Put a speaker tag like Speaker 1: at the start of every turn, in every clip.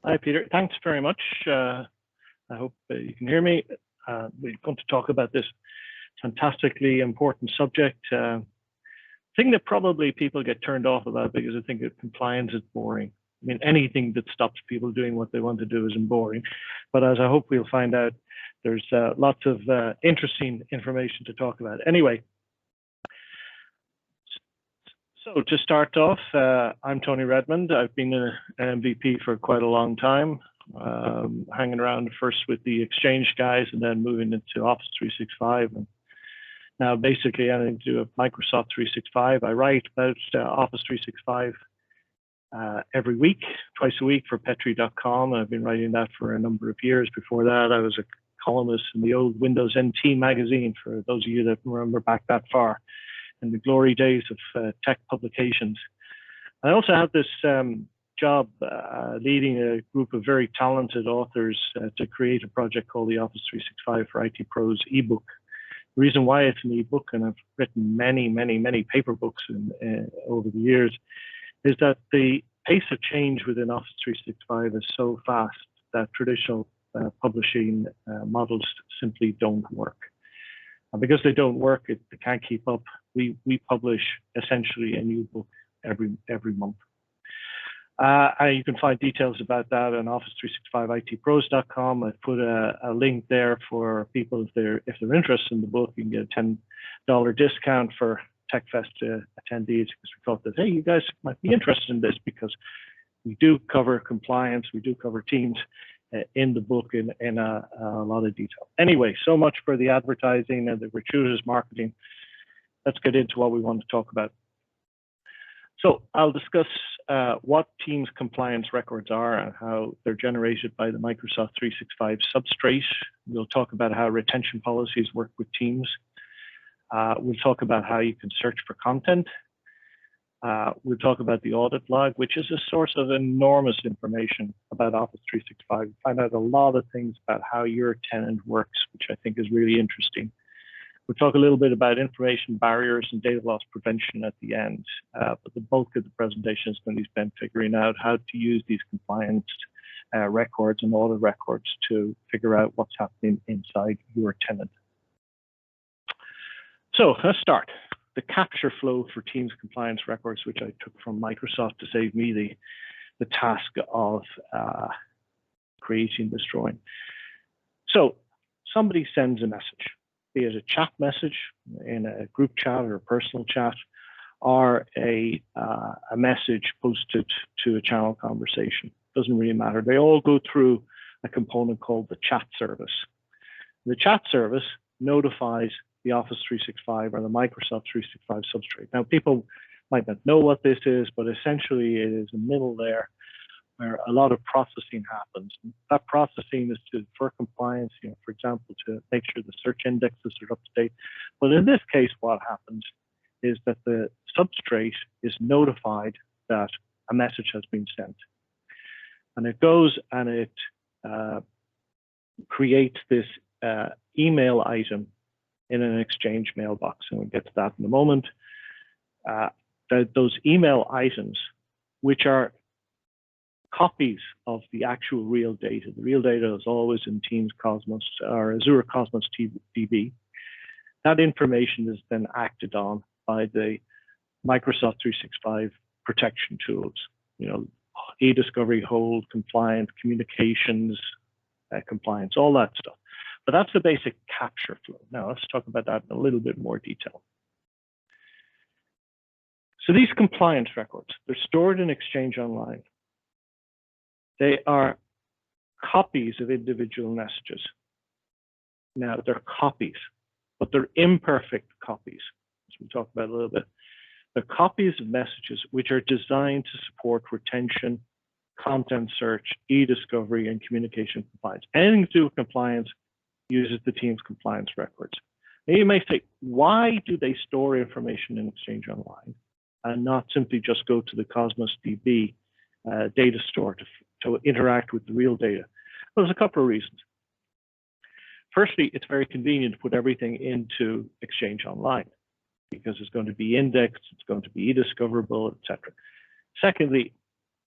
Speaker 1: Hi, Peter. Thanks very much. I hope you can hear me. We're going to talk about this fantastically important subject. Thing that probably people get turned off about because I think that compliance is boring. I mean, anything that stops people doing what they want to do isn't boring. But as I hope we'll find out, there's lots of interesting information to talk about. Anyway, so to start off, I'm Tony Redmond. I've been an MVP for quite a long time, hanging around first with the Exchange guys and then moving into Office 365. And now basically anything to do with Microsoft 365. I write about Office 365 every week, twice a week for Petri.com. I've been writing that for a number of years. Before that, I was a columnist in the old Windows NT magazine, for those of you that remember back that far, in the glory days of tech publications. I also have this job leading a group of very talented authors to create a project called the Office 365 for IT Pros ebook. The reason why it's an ebook, and I've written many paper books over the years, is that the pace of change within Office 365 is so fast that traditional publishing models simply don't work. And because they don't work, they can't keep up. We publish essentially a new book every month. You can find details about that on Office365itpros.com. I've put a link there for people if they're interested in the book. You can get a $10 discount for TechFest attendees, because we thought that, hey, you guys might be interested in this, because we do cover compliance, we do cover teams in the book in a lot of detail. Anyway, so much for the advertising and the gratuitous marketing. Let's get into what we want to talk about. So I'll discuss what Teams compliance records are and how they're generated by the Microsoft 365 substrate. We'll talk about how retention policies work with Teams. We'll talk about how you can search for content. We'll talk about the audit log, which is a source of enormous information about Office 365. Find out a lot of things about how your tenant works, which I think is really interesting. We'll talk a little bit about information barriers and data loss prevention at the end, but the bulk of the presentation is going to be spent figuring out how to use these compliance records and audit records to figure out what's happening inside your tenant. So let's start. The capture flow for Teams compliance records, which I took from Microsoft to save me the task of creating this drawing. So somebody sends a message, be it a chat message in a group chat or a personal chat, or a message posted to a channel conversation. Doesn't really matter. They all go through a component called the chat service. The chat service notifies the Office 365 or the Microsoft 365 substrate. Now, people might not know what this is, but essentially it is a middle layer where a lot of processing happens. And that processing is for compliance, for example, to make sure the search indexes are up to date. But in this case, what happens is that the substrate is notified that a message has been sent. And it goes and it creates this email item in an Exchange mailbox, and we'll get to that in a moment. Those email items, which are copies of the actual real data. The real data is always in Teams Cosmos or Azure Cosmos DB. That information is then acted on by the Microsoft 365 protection tools. eDiscovery, hold, compliant, communications, compliance, all that stuff. But that's the basic capture flow. Now let's talk about that in a little bit more detail. So these compliance records, they're stored in Exchange Online. They are copies of individual messages. Now they're copies, but they're imperfect copies, as we'll talk about a little bit. They're copies of messages which are designed to support retention, content search, eDiscovery, and communication compliance. Anything to do with compliance uses the Teams compliance records. Now you may say, why do they store information in Exchange Online and not simply just go to the Cosmos DB data store to interact with the real data? Well, there's a couple of reasons. Firstly, it's very convenient to put everything into Exchange Online because it's going to be indexed, it's going to be eDiscoverable, etc. Secondly,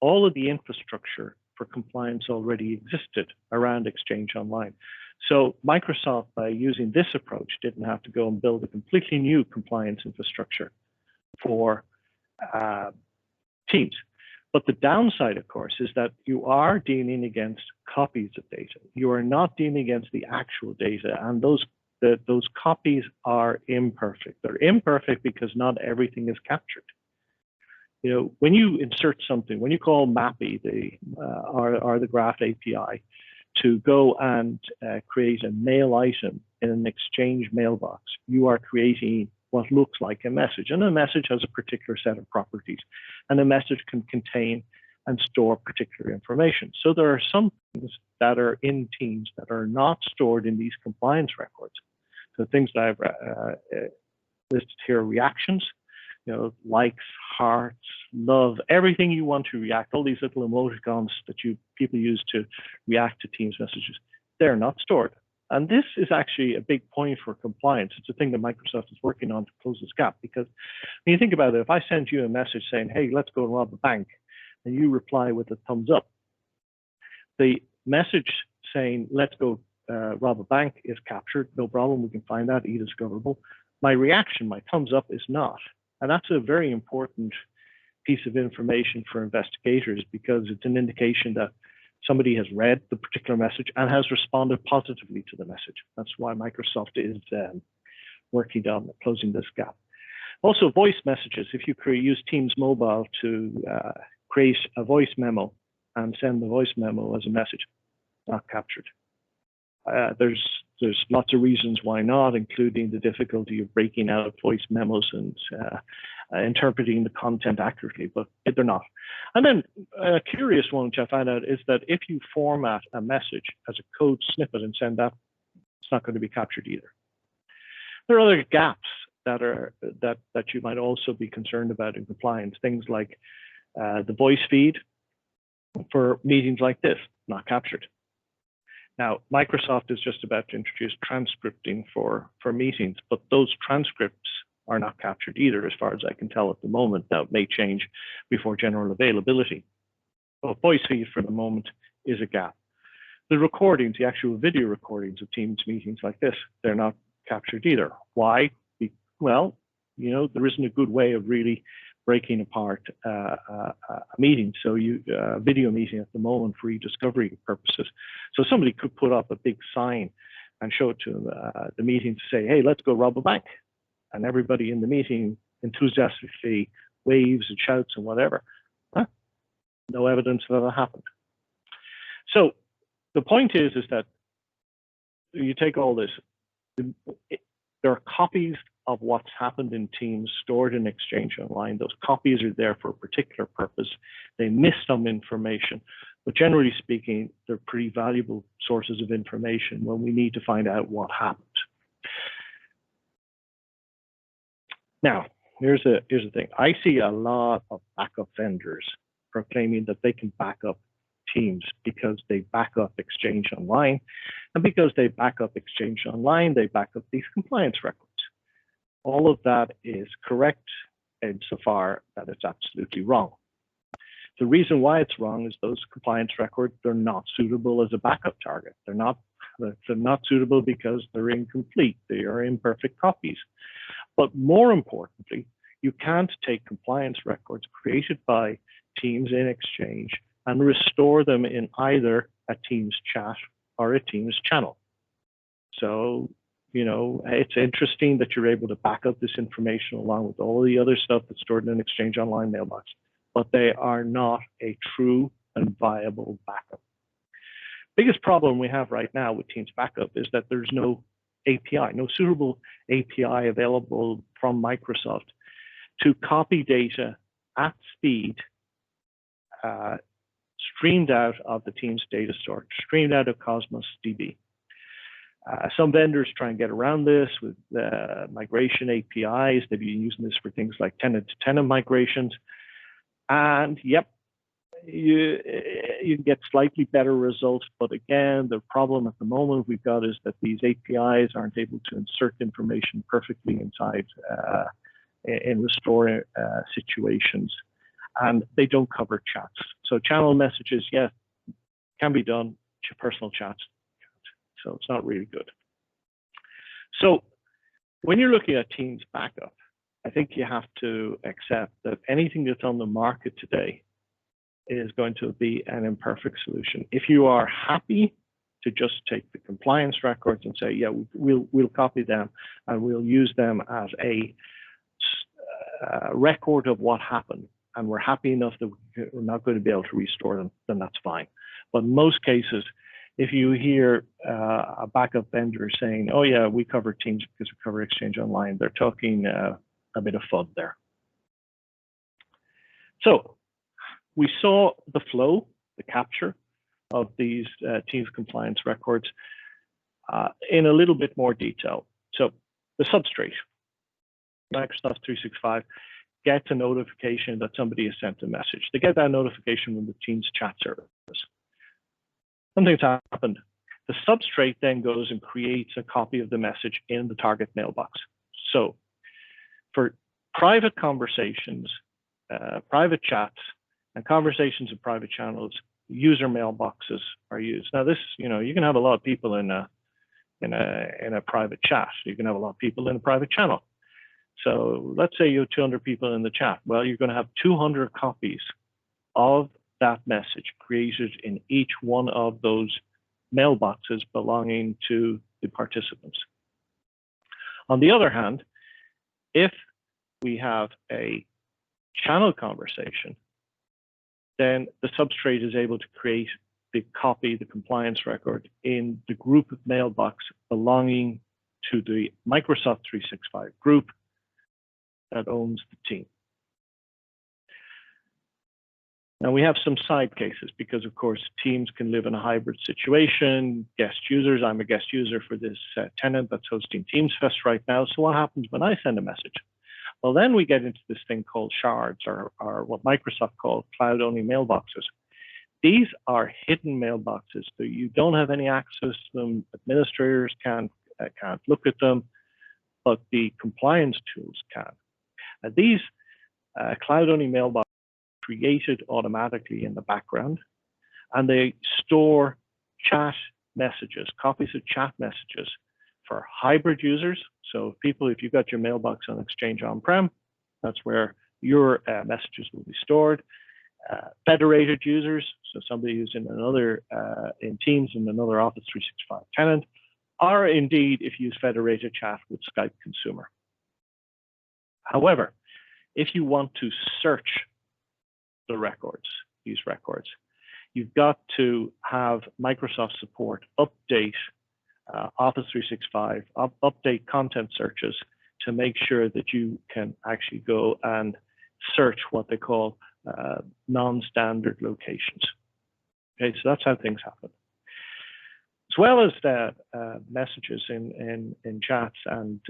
Speaker 1: all of the infrastructure for compliance already existed around Exchange Online. So Microsoft, by using this approach, didn't have to go and build a completely new compliance infrastructure for Teams. But the downside, of course, is that you are dealing against copies of data. You are not dealing against the actual data, and those copies are imperfect. They're imperfect because not everything is captured. You know, when you insert something, when you call MAPI, or the Graph API, to go and create a mail item in an Exchange mailbox, you are creating what looks like a message. And a message has a particular set of properties, and a message can contain and store particular information. So there are some things that are in Teams that are not stored in these compliance records. So things that I've listed here: reactions, you know, likes, hearts, love, everything you want to react, all these little emoticons that people use to react to Teams messages, they're not stored. And this is actually a big point for compliance. It's a thing that Microsoft is working on to close this gap, because when you think about it, if I send you a message saying, hey, let's go rob a bank, and you reply with a thumbs up, the message saying, let's go rob a bank is captured, no problem, we can find that, eDiscoverable. My reaction, my thumbs up, is not. And that's a very important piece of information for investigators, because it's an indication that somebody has read the particular message and has responded positively to the message. That's why Microsoft is working on closing this gap. Also, voice messages. If you use Teams Mobile to create a voice memo and send the voice memo as a message, not captured. There's lots of reasons why not, including the difficulty of breaking out voice memos and interpreting the content accurately, but they're not. And then a curious one, which I found out, is that if you format a message as a code snippet and send that, it's not going to be captured either. There are other gaps that you might also be concerned about in compliance. Things like the voice feed for meetings like this, not captured. Now, Microsoft is just about to introduce transcripting for meetings, but those transcripts are not captured either, as far as I can tell at the moment. Now, it may change before general availability. But voice feed for the moment is a gap. The recordings, the actual video recordings of Teams meetings like this, they're not captured either. Why? Well, you know, there isn't a good way of really breaking apart a meeting. So a video meeting at the moment for eDiscovery purposes. So somebody could put up a big sign and show it to the meeting to say, hey, let's go rob a bank. And everybody in the meeting enthusiastically waves and shouts and whatever. Huh? No evidence that it happened. So the point is that you take all this, there are copies of what's happened in Teams stored in Exchange Online. Those copies are there for a particular purpose. They miss some information, but generally speaking, they're pretty valuable sources of information when we need to find out what happened. Now, here's the thing. I see a lot of backup vendors proclaiming that they can back up Teams because they back up Exchange Online, and because they back up Exchange Online, they back up these compliance records. All of that is correct insofar that it's absolutely wrong. The reason why it's wrong is those compliance records, they're not suitable as a backup target. They're not suitable because they're incomplete. They are imperfect copies. But more importantly, you can't take compliance records created by Teams in Exchange and restore them in either a Teams chat or a Teams channel. So, you know, it's interesting that you're able to back up this information along with all the other stuff that's stored in an Exchange Online mailbox, but they are not a true and viable backup. Biggest problem we have right now with Teams backup is that there's no API, no suitable API available from Microsoft to copy data at speed, streamed out of the Teams data storage, streamed out of Cosmos DB. Some vendors try and get around this with migration APIs. They've been using this for things like tenant-to-tenant migrations. And yep, you can get slightly better results. But again, the problem at the moment we've got is that these APIs aren't able to insert information perfectly inside in restore situations. And they don't cover chats. So channel messages, yes, can be done. Personal chats can't. So it's not really good. So when you're looking at Teams backup, I think you have to accept that anything that's on the market today is going to be an imperfect solution. If you are happy to just take the compliance records and say, yeah, we'll copy them and we'll use them as a record of what happened, and we're happy enough that we're not going to be able to restore them, then that's fine. But in most cases, if you hear a backup vendor saying, oh yeah, we cover Teams because we cover Exchange Online, they're talking a bit of FUD there. So we saw the flow, the capture of these Teams compliance records in a little bit more detail. So the substrate, Microsoft 365 gets a notification that somebody has sent a message. They get that notification from the Teams chat service. Something's happened. The substrate then goes and creates a copy of the message in the target mailbox. So for private conversations, private chats, and conversations in private channels, user mailboxes are used. Now this, you can have a lot of people in a private chat. You can have a lot of people in a private channel. So let's say you have 200 people in the chat. Well, you're going to have 200 copies of that message created in each one of those mailboxes belonging to the participants. On the other hand, if we have a channel conversation, then the substrate is able to create the copy, the compliance record in the group mailbox belonging to the Microsoft 365 group that owns the team. Now we have some side cases because, of course, teams can live in a hybrid situation. Guest users, I'm a guest user for this tenant that's hosting Teams Fest right now. So what happens when I send a message? Well, then we get into this thing called shards, or what Microsoft calls cloud-only mailboxes. These are hidden mailboxes, so you don't have any access to them. Administrators can't look at them, but the compliance tools can. These cloud-only mailboxes created automatically in the background, and they store chat messages, copies of chat messages for hybrid users. So if you've got your mailbox on Exchange on-prem, that's where your messages will be stored. Federated users, so somebody who's in in Teams in another Office 365 tenant, or indeed if you use federated chat with Skype Consumer. However, if you want to search these records, you've got to have Microsoft support update Office 365, update content searches to make sure that you can actually go and search what they call non-standard locations. Okay, so that's how things happen. As well as the messages in chats and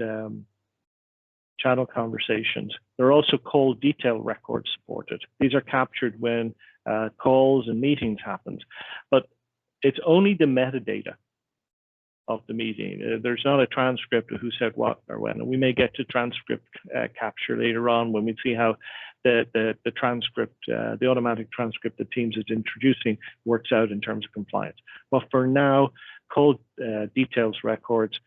Speaker 1: channel conversations, there are also call detail records supported. These are captured when calls and meetings happen, but it's only the metadata of the meeting. There's not a transcript of who said what or when. And we may get to transcript capture later on when we see how the transcript, the automatic transcript that Teams is introducing works out in terms of compliance. But for now, call details records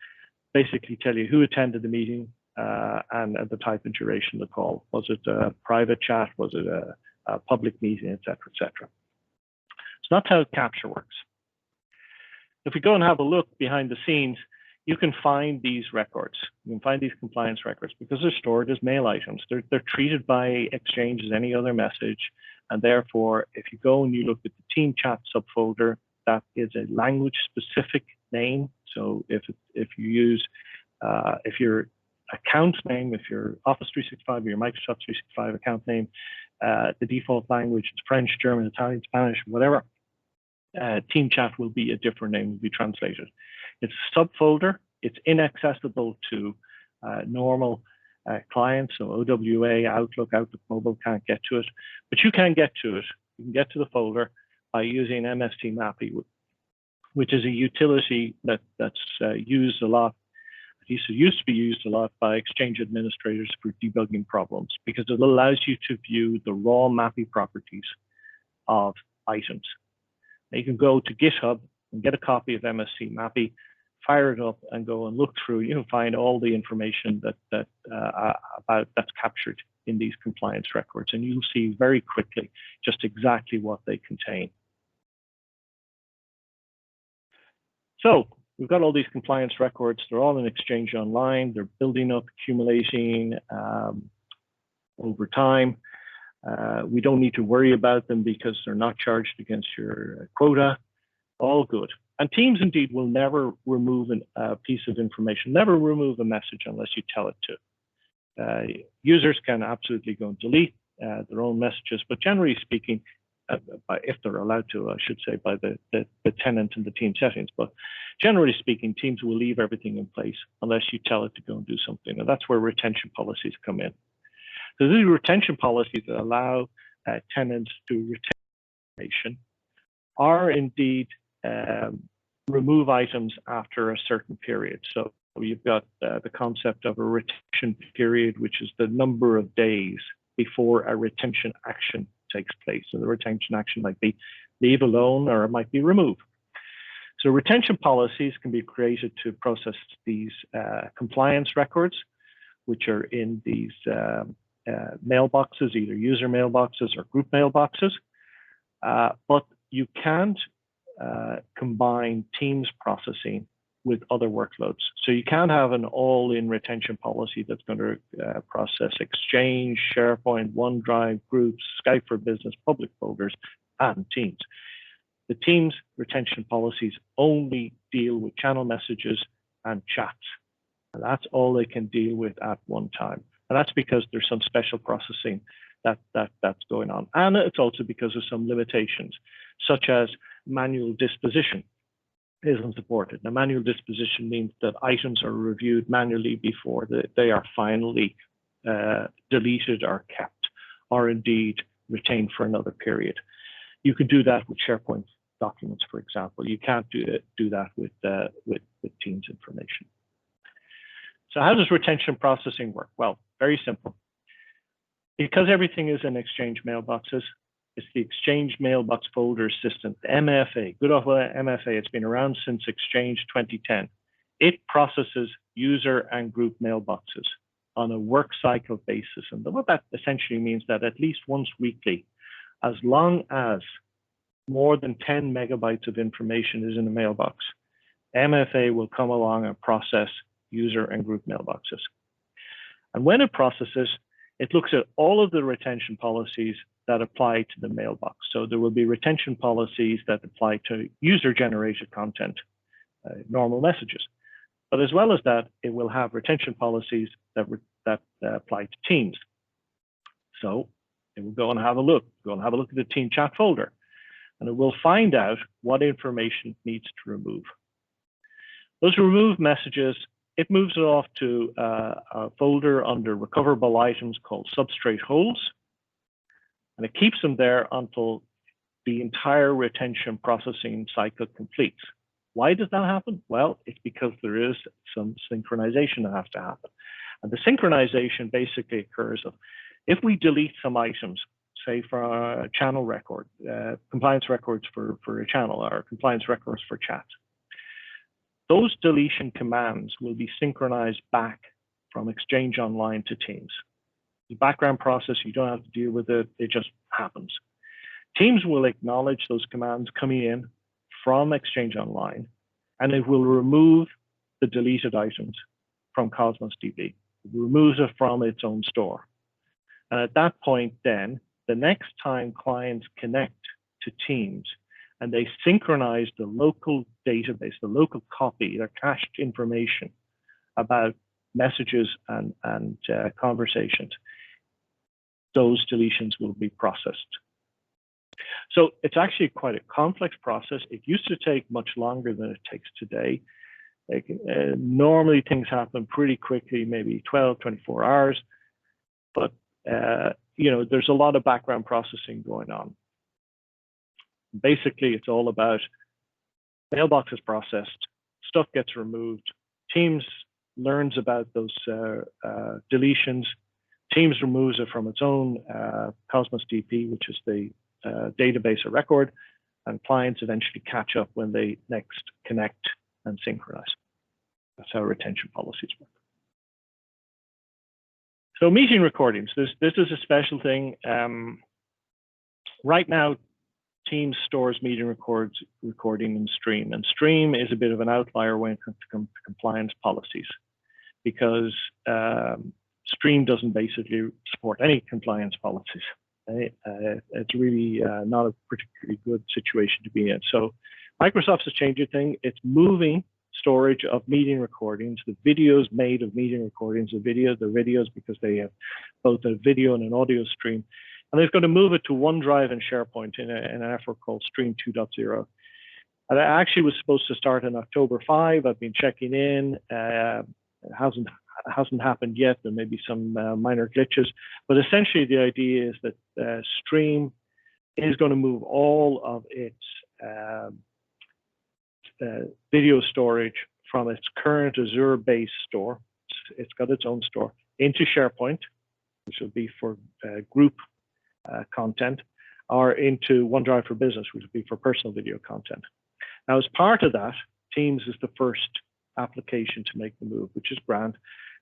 Speaker 1: basically tell you who attended the meeting and the type and duration of the call. Was it a private chat? Was it a public meeting, et cetera, et cetera. So that's how capture works. If we go and have a look behind the scenes, you can find these records. You can find these compliance records because they're stored as mail items. They're treated by Exchange as any other message. And therefore, if you go and you look at the team chat subfolder, that is a language specific name. So if you use, if your account name, if your Office 365 or your Microsoft 365 account name, the default language is French, German, Italian, Spanish, whatever, team chat will be a different name, will be translated. It's a subfolder. It's inaccessible to normal clients, so OWA, Outlook Mobile can't get to it, but you can get to it. You can get to the folder by using MST-MAPI, which is a utility that's used a lot. It used to be used a lot by Exchange administrators for debugging problems because it allows you to view the raw MAPI properties of items. Now you can go to GitHub and get a copy of MSC Mappy, fire it up, and go and look through. You can find all the information about that's captured in these compliance records, and you'll see very quickly just exactly what they contain. So we've got all these compliance records. They're all in Exchange Online. They're building up, accumulating over time. We don't need to worry about them because they're not charged against your quota. All good. And Teams indeed will never remove a piece of information, never remove a message unless you tell it to. Users can absolutely go and delete their own messages, but generally speaking, if they're allowed to, I should say, by the tenant and the team settings, but generally speaking, Teams will leave everything in place unless you tell it to go and do something. And that's where retention policies come in. So these retention policies that allow tenants to retain information are indeed remove items after a certain period. So you've got the concept of a retention period, which is the number of days before a retention action takes place. So the retention action might be leave alone, or it might be remove. So retention policies can be created to process these compliance records, which are in these mailboxes, either user mailboxes or group mailboxes. But you can't combine Teams processing with other workloads. So you can't have an all-in retention policy that's going to process Exchange, SharePoint, OneDrive, Groups, Skype for Business, public folders, and Teams. The Teams retention policies only deal with channel messages and chats. And that's all they can deal with at one time. And that's because there's some special processing that's going on. And it's also because of some limitations, such as manual disposition isn't supported. Now, manual disposition means that items are reviewed manually before they are finally deleted or kept, or indeed retained for another period. You can do that with SharePoint documents, for example. You can't do that with Teams information. So how does retention processing work? Well, very simple. Because everything is in Exchange mailboxes, it's the Exchange mailbox folder system, the MFA, good old MFA. It's been around since Exchange 2010. It processes user and group mailboxes on a work cycle basis. And what that essentially means that at least once weekly, as long as more than 10 megabytes of information is in the mailbox, MFA will come along and process user and group mailboxes. And when it processes, it looks at all of the retention policies that apply to the mailbox. So there will be retention policies that apply to user-generated content, normal messages. But as well as that, it will have retention policies that apply to Teams. So it will go and have a look. Go and have a look at the team chat folder, and it will find out what information it needs to remove. Those removed messages, it moves it off to a folder under recoverable items called substrate holes, and it keeps them there until the entire retention processing cycle completes. Why does that happen? Well, it's because there is some synchronization that has to happen. And the synchronization basically occurs of, if we delete some items, say for a channel record, compliance records for a channel, or compliance records for chat, those deletion commands will be synchronized back from Exchange Online to Teams. The background process, you don't have to deal with it, it just happens. Teams will acknowledge those commands coming in from Exchange Online, and it will remove the deleted items from Cosmos DB. It removes it from its own store. And at that point then, the next time clients connect to Teams and they synchronize the local database, the local copy, their cached information about messages and conversations, those deletions will be processed. So it's actually quite a complex process. It used to take much longer than it takes today. Normally things happen pretty quickly, maybe 12, 24 hours, but there's a lot of background processing going on. Basically, it's all about mailbox is processed, stuff gets removed, Teams learns about those deletions, Teams removes it from its own Cosmos DP, which is the database or record, and clients eventually catch up when they next connect and synchronize. That's how retention policies work. So meeting recordings, this is a special thing. Right now, Teams stores meeting recording in Stream, and Stream is a bit of an outlier when it comes to compliance policies, because Stream doesn't basically support any compliance policies. It's really not a particularly good situation to be in. So Microsoft has changed a thing. It's moving storage of meeting recordings, the videos made of meeting recordings, the videos because they have both a video and an audio stream. And they're going to move it to OneDrive and SharePoint in an effort called Stream 2.0. And it actually was supposed to start on October 5. I've been checking in. It hasn't happened yet. There may be some minor glitches, but essentially the idea is that Stream is going to move all of its video storage from its current Azure-based store. It's got its own store into SharePoint, which will be for group content, or into OneDrive for Business, which will be for personal video content. Now, as part of that, Teams is the first application to make the move, which is grand.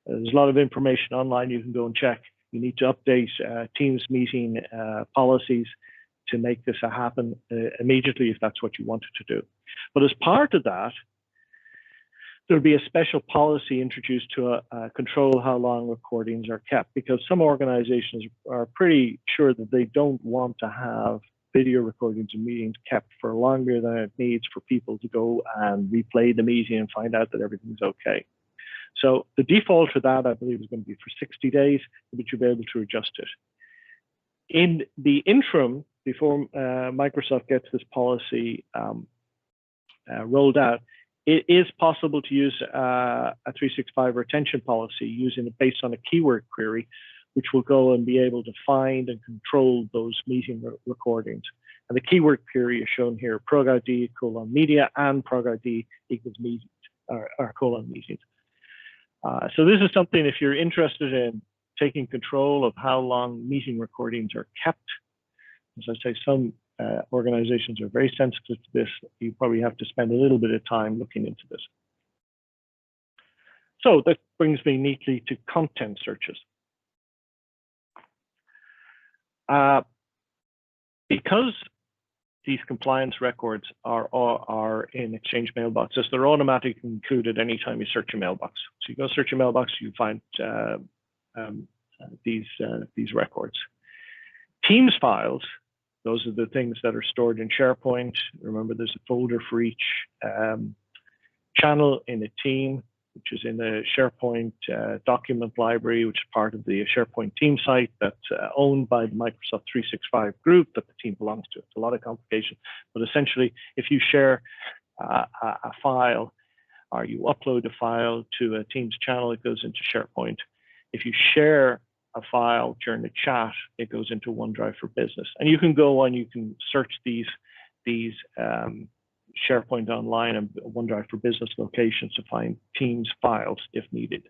Speaker 1: There's a lot of information online you can go and check. You need to update Teams meeting policies to make this happen immediately if that's what you wanted to do. But as part of that, there'll be a special policy introduced to control how long recordings are kept, because some organizations are pretty sure that they don't want to have video recordings of meetings kept for longer than it needs for people to go and replay the meeting and find out that everything's okay. So the default for that, I believe, is going to be for 60 days, but you'll be able to adjust it. In the interim, before Microsoft gets this policy rolled out, it is possible to use a 365 retention policy using it based on a keyword query, which will go and be able to find and control those meeting recordings. And the keyword query is shown here: prog.id : media and prog.id = meetings or : meetings. So this is something, if you're interested in taking control of how long meeting recordings are kept. As I say, some organizations are very sensitive to this. You probably have to spend a little bit of time looking into this. So that brings me neatly to content searches. Because these compliance records are in Exchange mailboxes, they're automatically included anytime you search your mailbox. So you go search your mailbox, you find these records. Teams files, those are the things that are stored in SharePoint. Remember, there's a folder for each channel in a team, which is in the SharePoint document library, which is part of the SharePoint team site that's owned by the Microsoft 365 group that the team belongs to. It's a lot of complication, but essentially, if you share a file or you upload a file to a Teams channel, it goes into SharePoint. If you share a file during the chat, it goes into OneDrive for Business. And you can go on, you can search these SharePoint Online and OneDrive for Business locations to find Teams files if needed.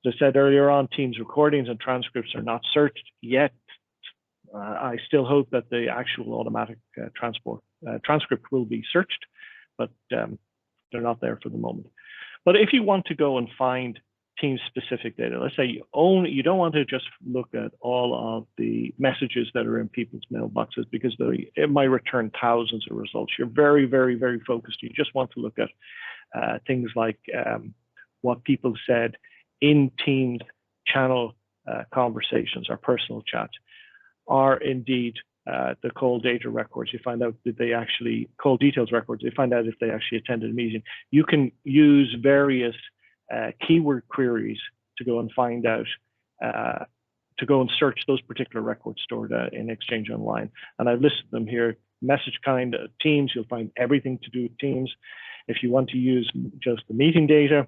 Speaker 1: As I said earlier on, Teams recordings and transcripts are not searched yet. I still hope that the actual automatic transcript will be searched, but they're not there for the moment. But if you want to go and find Teams specific data, let's say you don't want to just look at all of the messages that are in people's mailboxes, because it might return thousands of results. You're very, very, very focused. You just want to look at things like what people said in Teams channel conversations or personal chats, or indeed the call data records. You find out that they actually call details records. You find out if they actually attended a meeting. You can use various keyword queries to go and find out, to go and search those particular records stored in Exchange Online. And I've listed them here. Message kind of Teams, you'll find everything to do with Teams. If you want to use just the meeting data,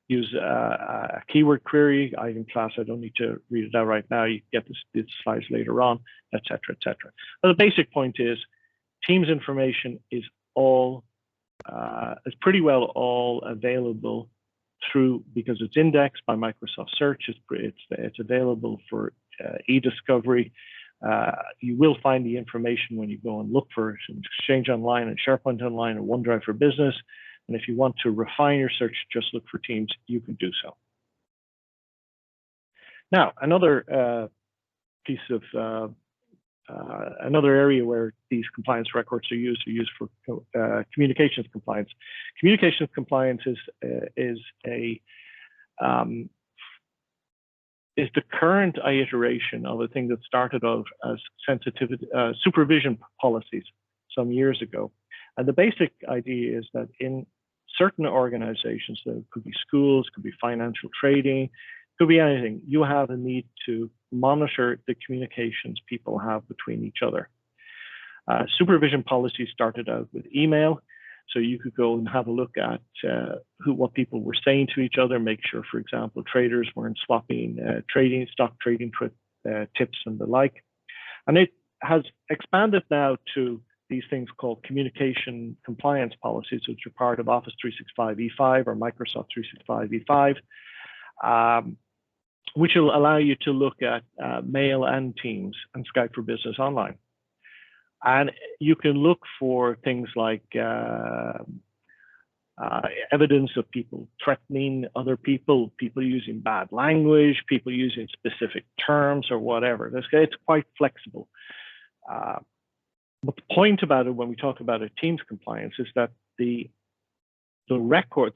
Speaker 1: use a keyword query, item class. I don't need to read it out right now. You get this slides later on, et cetera, et cetera. But the basic point is Teams information is all it's pretty well all available because it's indexed by Microsoft Search. It's available for eDiscovery, You will find the information when you go and look for it in Exchange Online and SharePoint Online and OneDrive for Business. And if you want to refine your search, just look for Teams, you can do so. Now, another piece of another area where these compliance records are used for communications compliance. Communications compliance is the current iteration of a thing that started out as sensitivity supervision policies some years ago. And the basic idea is that in certain organizations, there could be schools, could be financial trading, could be anything, you have a need to monitor the communications people have between each other. Supervision policy started out with email, so you could go and have a look at what people were saying to each other, make sure, for example, traders weren't swapping stock trading tips and the like. And it has expanded now to these things called communication compliance policies, which are part of Office 365 E5 or Microsoft 365 E5. Which will allow you to look at mail and Teams and Skype for Business online. And you can look for things like evidence of people threatening other people, people using bad language, people using specific terms or whatever. It's quite flexible. But the point about it when we talk about a Teams compliance is that the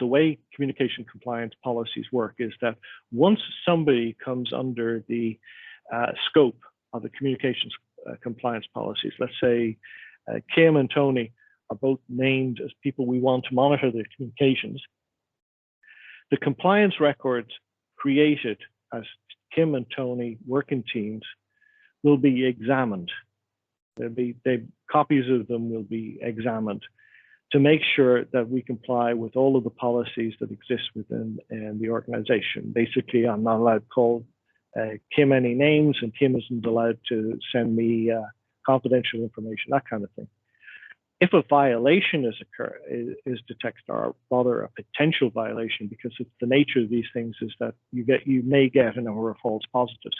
Speaker 1: way communication compliance policies work is that once somebody comes under the scope of the communications compliance policies, let's say Kim and Tony are both named as people we want to monitor their communications, the compliance records created as Kim and Tony work in Teams will be examined. Copies of them will be examined to make sure that we comply with all of the policies that exist within the organization. Basically, I'm not allowed to call Kim any names, and Kim isn't allowed to send me confidential information, that kind of thing. If a violation is detected, or rather a potential violation, because it's the nature of these things is that you may get a number of false positives.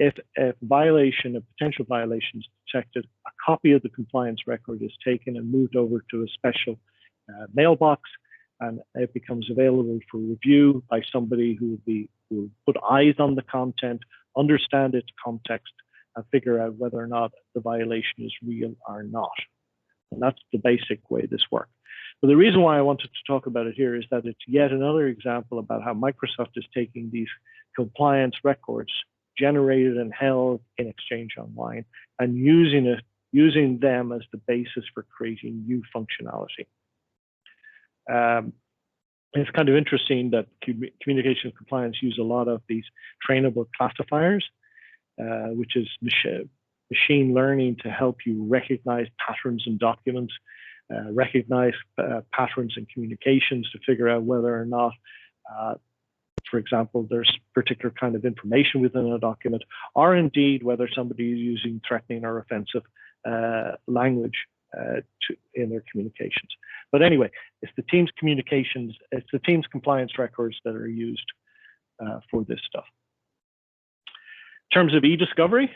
Speaker 1: If a potential violation is detected, a copy of the compliance record is taken and moved over to a special mailbox, and it becomes available for review by somebody who will put eyes on the content, understand its context, and figure out whether or not the violation is real or not. And that's the basic way this works. But the reason why I wanted to talk about it here is that it's yet another example about how Microsoft is taking these compliance records generated and held in Exchange Online and using them as the basis for creating new functionality. It's kind of interesting that communication compliance use a lot of these trainable classifiers, which is machine learning to help you recognize patterns in documents, recognize patterns in communications to figure out whether or not for example, there's particular kind of information within a document, or indeed whether somebody is using threatening or offensive language in their communications. But anyway, it's the Teams communications, it's the Teams compliance records that are used for this stuff. In terms of eDiscovery,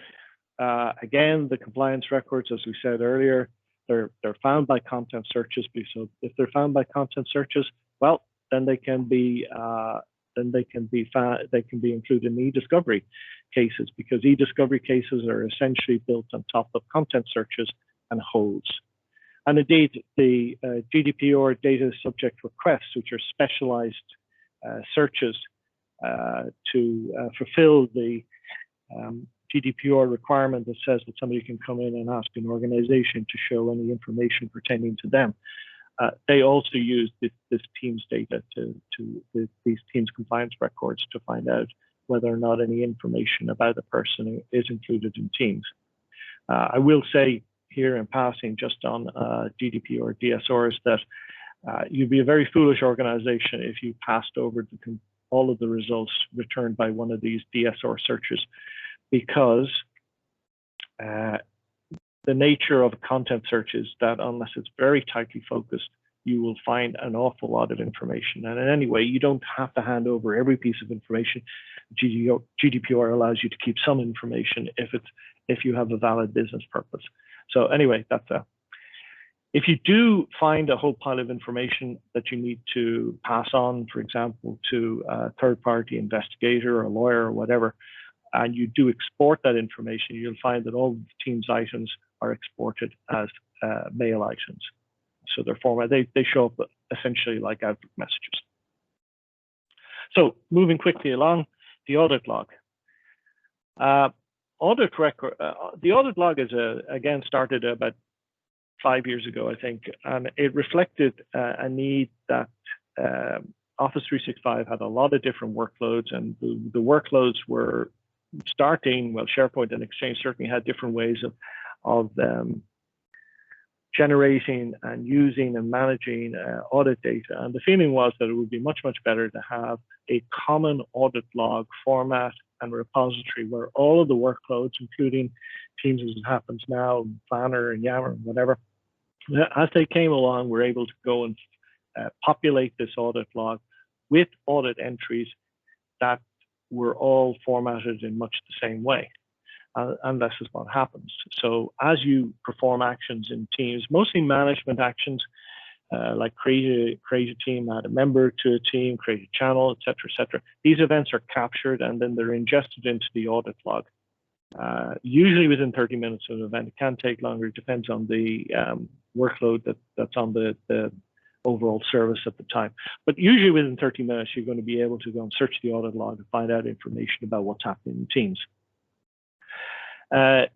Speaker 1: again, the compliance records, as we said earlier, they're found by content searches. So if they're found by content searches, well, then they can be included in eDiscovery cases, because eDiscovery cases are essentially built on top of content searches and holds. And indeed, the GDPR data subject requests, which are specialized searches to fulfill the GDPR requirement that says that somebody can come in and ask an organization to show any information pertaining to them. They also use this Teams data these Teams compliance records to find out whether or not any information about the person is included in Teams. I will say here in passing, just on GDPR DSRs, that you'd be a very foolish organization if you passed over all of the results returned by one of these DSR searches, because the nature of a content search is that unless it's very tightly focused, you will find an awful lot of information. And anyway, you don't have to hand over every piece of information. GDPR allows you to keep some information if if you have a valid business purpose. So anyway, that's a. If you do find a whole pile of information that you need to pass on, for example, to a third-party investigator or a lawyer or whatever, and you do export that information, you'll find that all the Teams items are exported as mail items. So they're formatted, they show up essentially like Outlook messages. So moving quickly along, the audit log. Audit record. The audit log is again started about 5 years ago, I think, and it reflected a need that Office 365 had a lot of different workloads, and the workloads were starting, well, SharePoint and Exchange certainly had different ways of generating and using and managing audit data. And the feeling was that it would be much, much better to have a common audit log format and repository where all of the workloads, including Teams as it happens now, Planner and Yammer and whatever, as they came along, we're able to go and populate this audit log with audit entries that were all formatted in much the same way. And this is what happens. So as you perform actions in Teams, mostly management actions, like create a team, add a member to a team, create a channel, et cetera, these events are captured and then they're ingested into the audit log. Usually within 30 minutes of an event. It can take longer. It depends on the workload that's on the overall service at the time. But usually within 30 minutes, you're going to be able to go and search the audit log and find out information about what's happening in Teams. The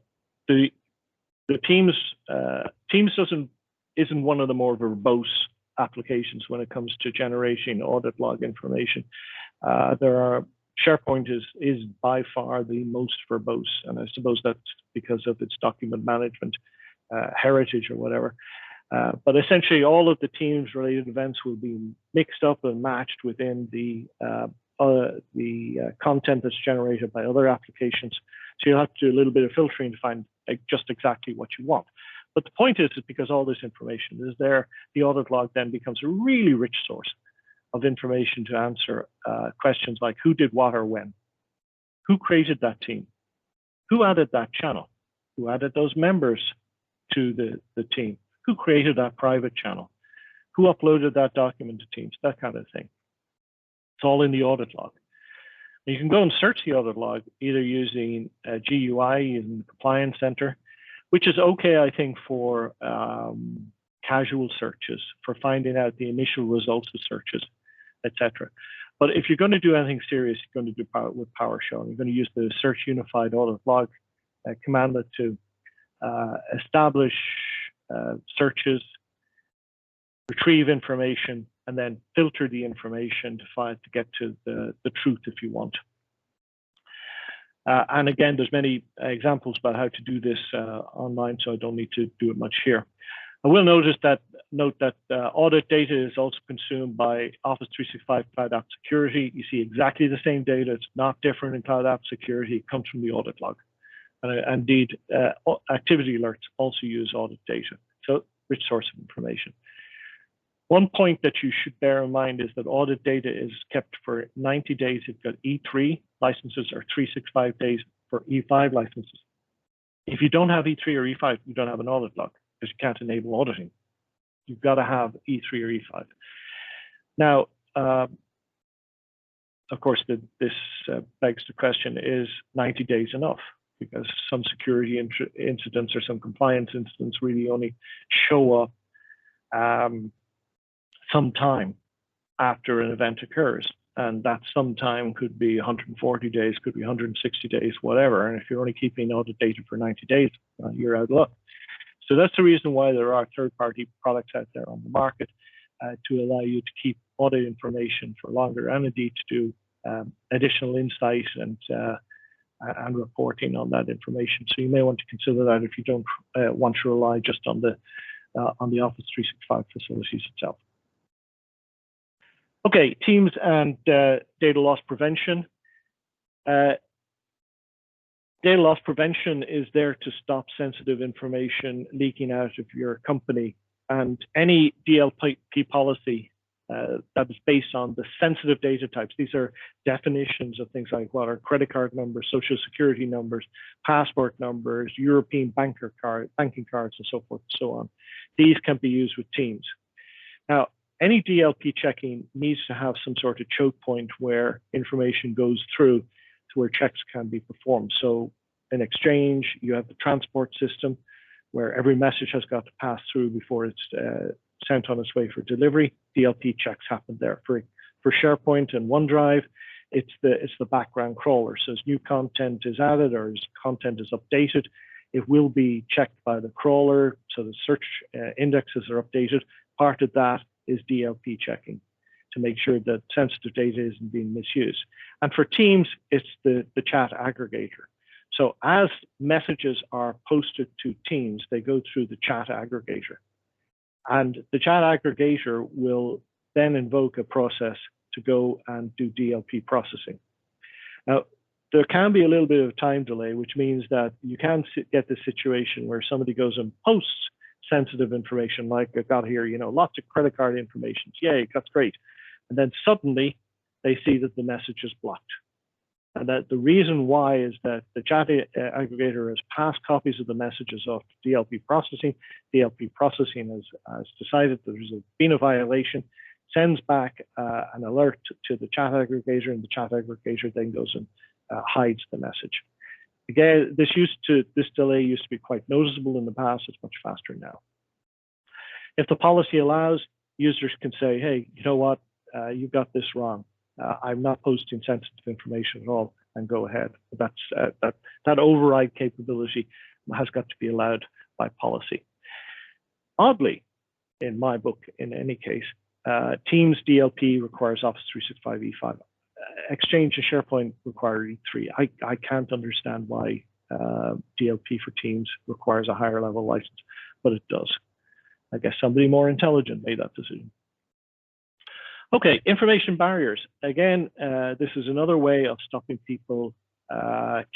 Speaker 1: Teams isn't one of the more verbose applications when it comes to generating audit log information. SharePoint is by far the most verbose, and I suppose that's because of its document management heritage or whatever. But essentially, all of the Teams-related events will be mixed up and matched within the content that's generated by other applications. So you'll have to do a little bit of filtering to find just exactly what you want. But the point is that because all this information is there, the audit log then becomes a really rich source of information to answer questions like who did what or when, who created that team, who added that channel, who added those members to the team, who created that private channel, who uploaded that document to Teams, that kind of thing. It's all in the audit log. You can go and search the audit log either using GUI, using the Compliance Center, which is okay, I think, for casual searches, for finding out the initial results of searches, etc. But if you're going to do anything serious, you're going to do with PowerShell. You're going to use the Search Unified Audit Log commandlet to establish searches, retrieve information, and then filter the information to get to the truth if you want. And again, there's many examples about how to do this online, so I don't need to do it much here. I will note that audit data is also consumed by Office 365 Cloud App Security. You see exactly the same data. It's not different in Cloud App Security. It comes from the audit log. And indeed, activity alerts also use audit data. So rich source of information. One point that you should bear in mind is that audit data is kept for 90 days if you've got E3 licenses or 365 days for E5 licenses. If you don't have E3 or E5, you don't have an audit log because you can't enable auditing. You've got to have E3 or E5. Now, of course, this begs the question, is 90 days enough? Because some security incidents or some compliance incidents really only show up sometime after an event occurs. And that sometime could be 140 days, could be 160 days, whatever. And if you're only keeping audit data for 90 days, you're out of luck. So that's the reason why there are third-party products out there on the market to allow you to keep audit information for longer and indeed to do additional insight and reporting on that information. So you may want to consider that if you don't want to rely just on the Office 365 facilities itself. Okay, Teams and data loss prevention. Data loss prevention is there to stop sensitive information leaking out of your company, and any DLP policy that is based on the sensitive data types. These are definitions of things like what are credit card numbers, social security numbers, passport numbers, European banking cards, and so forth and so on. These can be used with Teams. Now, any DLP checking needs to have some sort of choke point where information goes through to where checks can be performed. So in Exchange, you have the transport system where every message has got to pass through before it's sent on its way for delivery. DLP checks happen there. For SharePoint and OneDrive, it's the background crawler. So as new content is added or as content is updated, it will be checked by the crawler. So the search indexes are updated. Part of that is DLP checking to make sure that sensitive data isn't being misused. And for Teams, it's the chat aggregator. So as messages are posted to Teams, they go through the chat aggregator. And the chat aggregator will then invoke a process to go and do DLP processing. Now, there can be a little bit of time delay, which means that you can get the situation where somebody goes and posts sensitive information, like I got here, lots of credit card information. Yay, that's great. And then suddenly they see that the message is blocked. And that the reason why is that the chat aggregator has passed copies of the messages off to DLP processing. DLP processing has decided that there's been a violation, sends back an alert to the chat aggregator, and the chat aggregator then goes and hides the message. Again, this delay used to be quite noticeable in the past. It's much faster now. If the policy allows, users can say, hey, you know what, you got this wrong. I'm not posting sensitive information at all, and go ahead. That override capability has got to be allowed by policy. Oddly, in my book, in any case, Teams DLP requires Office 365 E5. Exchange and SharePoint require E3. I can't understand why DLP for Teams requires a higher level license, but it does. I guess somebody more intelligent made that decision. Okay, information barriers. Again, this is another way of stopping people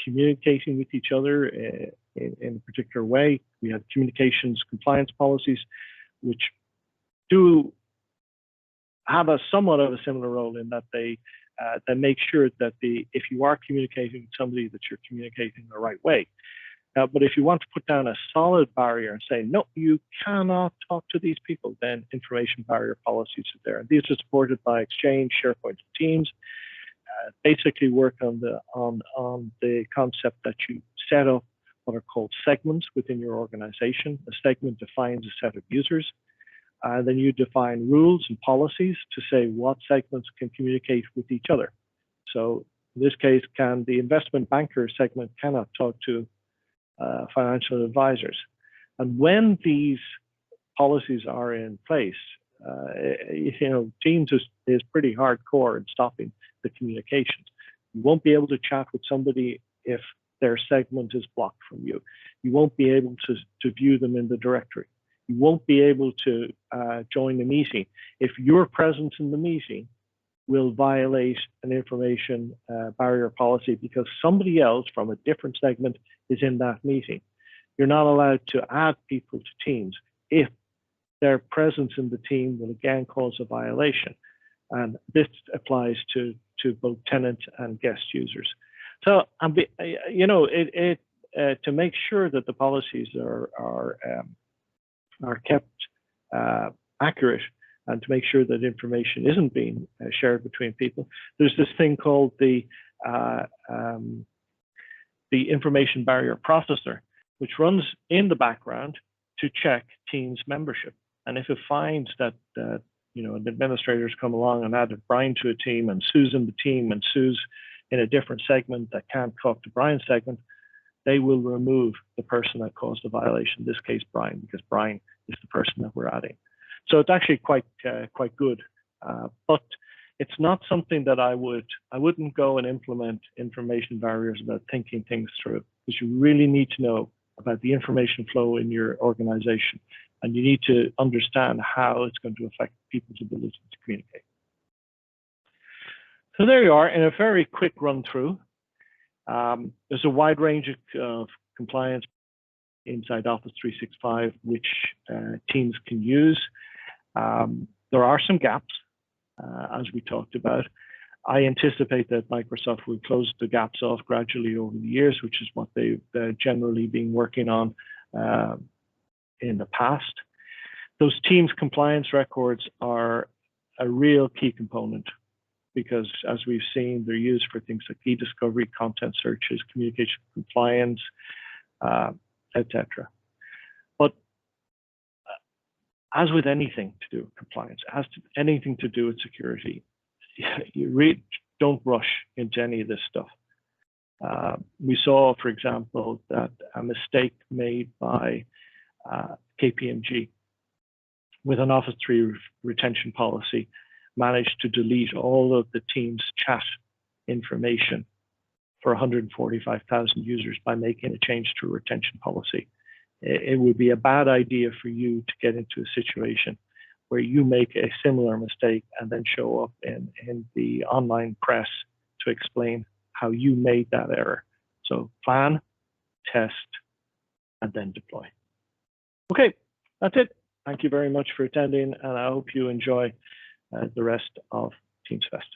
Speaker 1: communicating with each other in a particular way. We have communications compliance policies, which do have somewhat of a similar role in that they make sure that if you are communicating with somebody, that you're communicating the right way. But if you want to put down a solid barrier and say, no, you cannot talk to these people, then information barrier policies are there. And these are supported by Exchange, SharePoint, and Teams. Basically work on the concept that you set up what are called segments within your organization. A segment defines a set of users. Then you define rules and policies to say what segments can communicate with each other. So in this case, the investment banker segment cannot talk to financial advisors. And when these policies are in place, Teams is pretty hardcore in stopping the communications. You won't be able to chat with somebody if their segment is blocked from you. You won't be able to view them in the directory. You won't be able to join the meeting if your presence in the meeting will violate an information barrier policy because somebody else from a different segment is in that meeting. You're not allowed to add people to Teams if their presence in the team will again cause a violation. And this applies to both tenant and guest users. So, to make sure that the policies are kept accurate and to make sure that information isn't being shared between people, there's this thing called the information barrier processor, which runs in the background to check Teams membership. And if it finds that an administrator's come along and added Brian to a team, and Sue's in the team, and Sue's in a different segment that can't talk to Brian's segment, they will remove the person that caused the violation, in this case Brian, because Brian is the person that we're adding. So it's actually quite good, but it's not something that I wouldn't go and implement information barriers without thinking things through, because you really need to know about the information flow in your organization, and you need to understand how it's going to affect people's ability to communicate. So there you are, in a very quick run through. There's a wide range of compliance inside Office 365, which teams can use. There are some gaps. as we talked about. I anticipate that Microsoft will close the gaps off gradually over the years, which is what they've generally been working on in the past. Those Teams compliance records are a real key component because, as we've seen, they're used for things like eDiscovery, content searches, communication compliance, etc. But as with anything to do with compliance, as to anything to do with security, you really don't rush into any of this stuff. We saw, for example, that a mistake made by KPMG with an Office 3 retention policy managed to delete all of the Teams chat information for 145,000 users by making a change to a retention policy. It would be a bad idea for you to get into a situation where you make a similar mistake and then show up in the online press to explain how you made that error. So plan, test, and then deploy. Okay, that's it. Thank you very much for attending, and I hope you enjoy the rest of Teams Fest.